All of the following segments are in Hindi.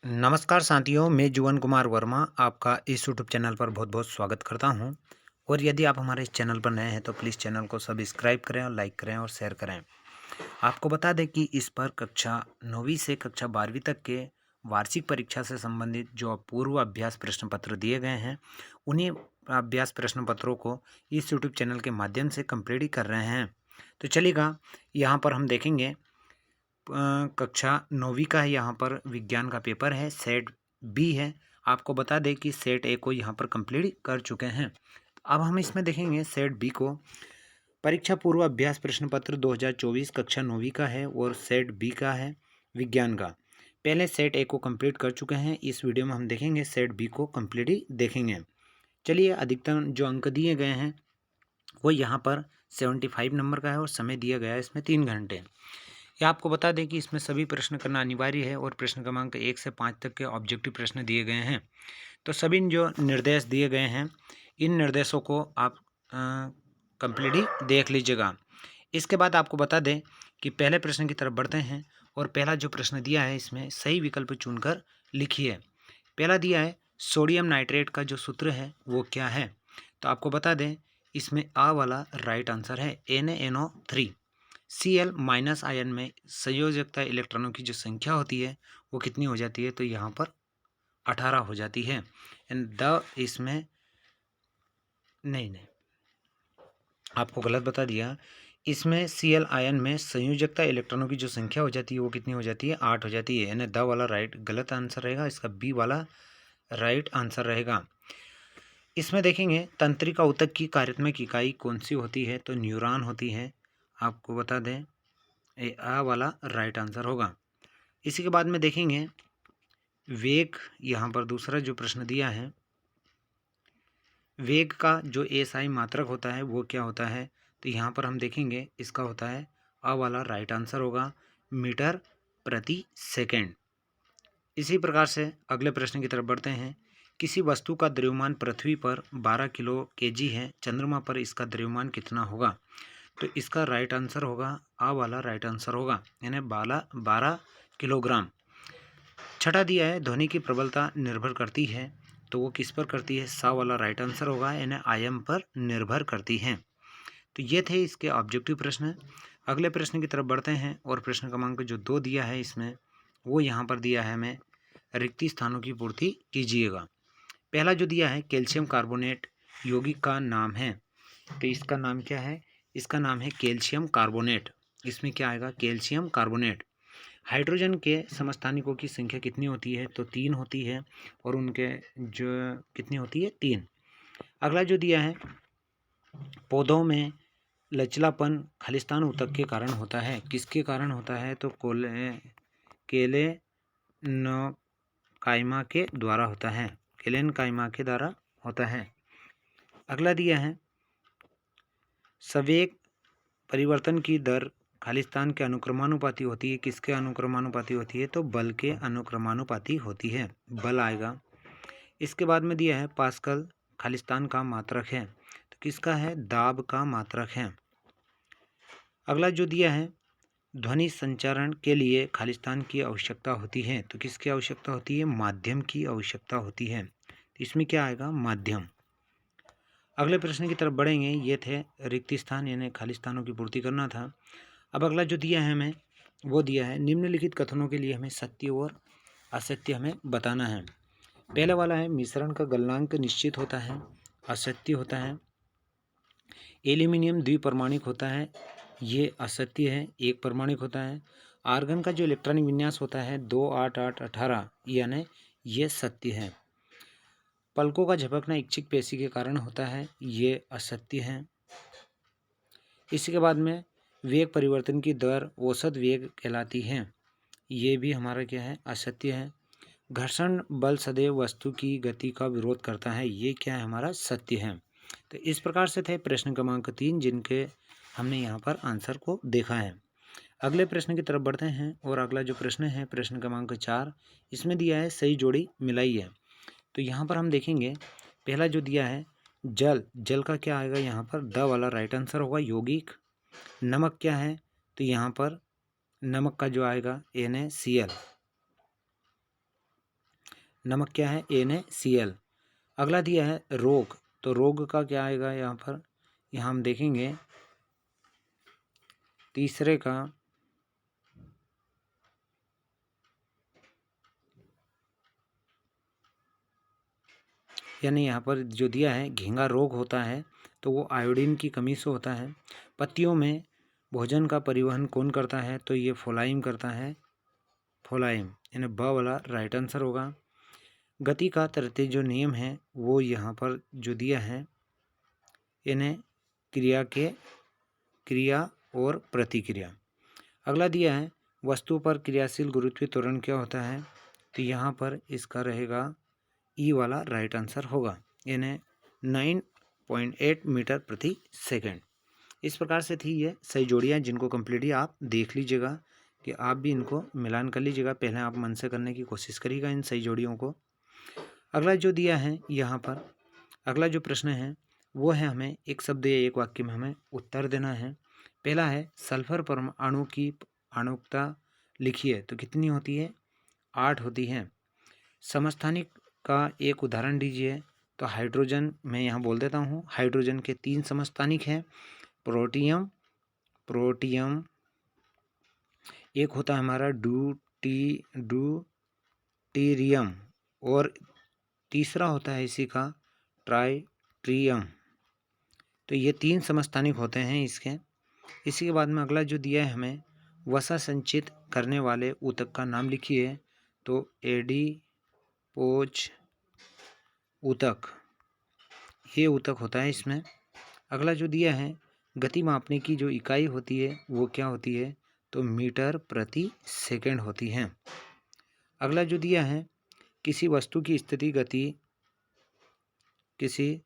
नमस्कार साथियों, मैं जुवन कुमार वर्मा आपका इस यूट्यूब चैनल पर बहुत बहुत स्वागत करता हूं। और यदि आप हमारे इस चैनल पर नए हैं तो प्लीज़ चैनल को सब्सक्राइब करें और लाइक करें और शेयर करें। आपको बता दें कि इस पर कक्षा 9वीं से कक्षा 12वीं तक के वार्षिक परीक्षा से संबंधित जो पूर्व अभ्यास प्रश्न पत्र दिए गए हैं, उन्हीं अभ्यास प्रश्न पत्रों को इस यूट्यूब चैनल के माध्यम से कंप्लीट कर रहे हैं। तो चलिएगा, यहाँ पर हम देखेंगे कक्षा 9वीं का है। यहाँ पर विज्ञान का पेपर है, सेट बी है। आपको बता दें कि सेट ए को यहाँ पर कंप्लीट कर चुके हैं। अब हम इसमें देखेंगे सेट बी को। परीक्षा पूर्व अभ्यास प्रश्न पत्र 2024 कक्षा 9वीं का है और सेट बी का है विज्ञान का। पहले सेट ए को कंप्लीट कर चुके हैं। इस वीडियो में हम देखेंगे सेट बी को कंप्लीट ही देखेंगे। चलिए, अधिकतम जो अंक दिए गए हैं वो यहाँ पर 75 नंबर का है और समय दिया गया है इसमें 3 घंटे। या आपको बता दें कि इसमें सभी प्रश्न करना अनिवार्य है और प्रश्न क्रमांक 1 से 5 तक के ऑब्जेक्टिव प्रश्न दिए गए हैं। तो सभी जो निर्देश दिए गए हैं, इन निर्देशों को आप कंप्लीट ही देख लीजिएगा। इसके बाद आपको बता दें कि पहले प्रश्न की तरफ बढ़ते हैं और पहला जो प्रश्न दिया है इसमें सही विकल्प चुनकर लिखिए। पहला दिया है सोडियम नाइट्रेट का जो सूत्र है वो क्या है। तो आपको बता दें इसमें आ वाला राइट आंसर है NaNO3। Cl माइनस आयन में संयोजकता इलेक्ट्रॉनों की जो संख्या होती है वो कितनी हो जाती है, तो यहाँ पर 18 हो जाती है। एंड द इसमें नहीं, आपको गलत बता दिया। इसमें Cl आयन में संयोजकता इलेक्ट्रॉनों की जो संख्या हो जाती है वो कितनी हो जाती है, 8 हो जाती है। यानी द वाला राइट गलत आंसर रहेगा, इसका बी वाला राइट आंसर रहेगा। इसमें देखेंगे तंत्रिका ऊतक की कार्यात्मक इकाई कौन सी होती है, तो न्यूरॉन होती है। आपको बता दें ए आ वाला राइट आंसर होगा। इसी के बाद में देखेंगे वेग। यहाँ पर दूसरा जो प्रश्न दिया है, वेग का जो एसआई मात्रक होता है वो क्या होता है, तो यहाँ पर हम देखेंगे इसका होता है आ वाला राइट आंसर होगा, मीटर प्रति सेकेंड। इसी प्रकार से अगले प्रश्न की तरफ बढ़ते हैं। किसी वस्तु का द्रव्यमान पृथ्वी पर 12 किलो केजी है, चंद्रमा पर इसका द्रव्यमान कितना होगा, तो इसका राइट आंसर होगा आ वाला राइट आंसर होगा, यानी 12 किलोग्राम। छठा दिया है ध्वनि की प्रबलता निर्भर करती है, तो वो किस पर करती है, सा वाला राइट आंसर होगा, यानी आयाम पर निर्भर करती है। तो ये थे इसके ऑब्जेक्टिव प्रश्न। अगले प्रश्न की तरफ बढ़ते हैं और प्रश्न क्रमांक जो 2 दिया है इसमें वो यहाँ पर दिया है, हमें रिक्ति स्थानों की पूर्ति कीजिएगा। पहला जो दिया है कैल्शियम कार्बोनेट यौगिक का नाम है, तो इसका नाम क्या है, इसका नाम है कैल्शियम कार्बोनेट। इसमें क्या आएगा, कैल्शियम कार्बोनेट। हाइड्रोजन के समस्थानिकों की संख्या कितनी होती है, तो 3 होती है और उनके जो कितनी होती है, 3। अगला जो दिया है पौधों में लचलापन खालिस्तान ऊतक के कारण होता है, किसके कारण होता है, तो केले न कायमा के द्वारा होता है, केलेन कायमा के द्वारा होता है। अगला दिया है संवेग परिवर्तन की दर खालिस्तान के अनुक्रमानुपाती होती है, किसके अनुक्रमानुपाती होती है, तो बल के अनुक्रमानुपाती होती है, बल आएगा। इसके बाद में दिया है पास्कल खालिस्तान का मात्रक है, तो किसका है, दाब का मात्रक है। अगला जो दिया है ध्वनि संचारण के लिए खालिस्तान की आवश्यकता होती है, तो किसकी आवश्यकता होती है, माध्यम की आवश्यकता होती है। तो इसमें क्या आएगा, माध्यम। अगले प्रश्न की तरफ बढ़ेंगे। ये थे रिक्त स्थान, यानी खालिस्तानों की पूर्ति करना था। अब अगला जो दिया है हमें वो दिया है निम्नलिखित कथनों के लिए हमें सत्य और असत्य हमें बताना है। पहला वाला है मिश्रण का गलनांक निश्चित होता है, असत्य होता है। एल्यूमिनियम द्विपरमाणिक होता है, ये असत्य है, एक परमाणिक होता है। आर्गन का जो इलेक्ट्रॉनिक विन्यास होता है 2 8 8 18, यानी ये सत्य है। पलकों का झपकना इच्छिक पेशी के कारण होता है, ये असत्य है। इसी के बाद में वेग परिवर्तन की दर औसत वेग कहलाती है, ये भी हमारा क्या है, असत्य है। घर्षण बल सदैव वस्तु की गति का विरोध करता है, ये क्या है, हमारा सत्य है। तो इस प्रकार से थे प्रश्न क्रमांक 3, जिनके हमने यहाँ पर आंसर को देखा है। अगले प्रश्न की तरफ बढ़ते हैं और अगला जो प्रश्न है प्रश्न क्रमांक 4, इसमें दिया है सही जोड़ी मिलाई है। तो यहाँ पर हम देखेंगे पहला जो दिया है जल, जल का क्या आएगा, यहाँ पर द वाला राइट आंसर होगा, यौगिक। नमक क्या है, तो यहाँ पर नमक का जो आएगा NaCl। नमक क्या है, NaCl। अगला दिया है रोग, तो रोग का क्या आएगा यहाँ पर, यहाँ हम देखेंगे तीसरे का यानी यहाँ पर जो दिया है घींगा रोग होता है तो वो आयोडीन की कमी से होता है। पत्तियों में भोजन का परिवहन कौन करता है, तो ये फोलाइम करता है, फोलाइम, यानी ब वाला राइट आंसर होगा। गति का तृतीय जो नियम है वो यहाँ पर जो दिया है, इन्हें क्रिया और प्रतिक्रिया। अगला दिया है वस्तु पर क्रियाशील गुरुत्वीय त्वरण क्या होता है, तो यहाँ पर इसका रहेगा ई वाला राइट आंसर होगा, यानी 9.8 मीटर प्रति सेकंड। इस प्रकार से थी ये सही जोड़ियाँ, जिनको कम्प्लीटली आप देख लीजिएगा कि आप भी इनको मिलान कर लीजिएगा। पहले आप मन से करने की कोशिश करिएगा इन सही जोड़ियों को। अगला जो दिया है यहाँ पर, अगला जो प्रश्न है वो है हमें एक शब्द या एक वाक्य में हमें उत्तर देना है। पहला है सल्फर परमाणु की आणुकता लिखिए, तो कितनी होती है, 8 होती है। समस्थानिक का एक उदाहरण दीजिए, तो हाइड्रोजन मैं यहाँ बोल देता हूँ, हाइड्रोजन के 3 समस्थानिक हैं, प्रोटियम, एक होता है हमारा ड्यूटीरियम, और तीसरा होता है इसी का ट्राइट्रियम। तो ये 3 समस्थानिक होते हैं इसके। इसी के बाद में अगला जो दिया है हमें, वसा संचित करने वाले ऊतक का नाम लिखिए, तो एडिपोज ऊतक, ये ऊतक होता है इसमें। अगला जो दिया है गति मापने की जो इकाई होती है वो क्या होती है, तो मीटर प्रति सेकंड होती है। अगला जो दिया है किसी वस्तु की स्थिति गति किसी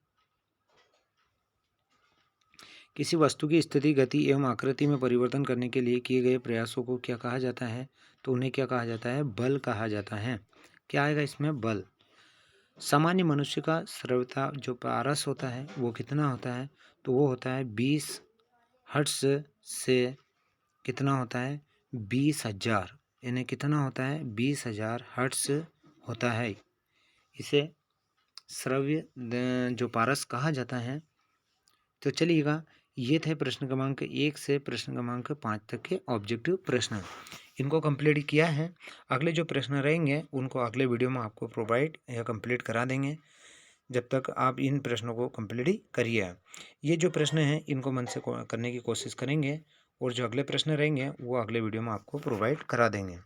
वस्तु की स्थिति गति एवं आकृति में परिवर्तन करने के लिए किए गए प्रयासों को क्या कहा जाता है, तो उन्हें क्या कहा जाता है, बल कहा जाता है। क्या आएगा इसमें, बल। सामान्य मनुष्य का श्रव्यता जो पारस होता है वो कितना होता है, तो वो होता है 20 हर्ट्ज से कितना होता है, 20,000, यानी कितना होता है, 20,000 हर्ट्ज होता है। इसे श्रव्य जो पारस कहा जाता है। तो चलिएगा, ये थे प्रश्न क्रमांक 1 से प्रश्न क्रमांक 5 तक के ऑब्जेक्टिव प्रश्न, इनको कंप्लीट किया है। अगले जो प्रश्न रहेंगे उनको अगले वीडियो में आपको प्रोवाइड या कंप्लीट करा देंगे। जब तक आप इन प्रश्नों को कंप्लीट करिए। ये जो प्रश्न हैं इनको मन से करने की कोशिश करेंगे, और जो अगले प्रश्न रहेंगे वो अगले वीडियो में आपको प्रोवाइड करा देंगे।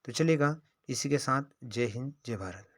तो चलिएगा, इसी के साथ जय हिंद, जय भारत।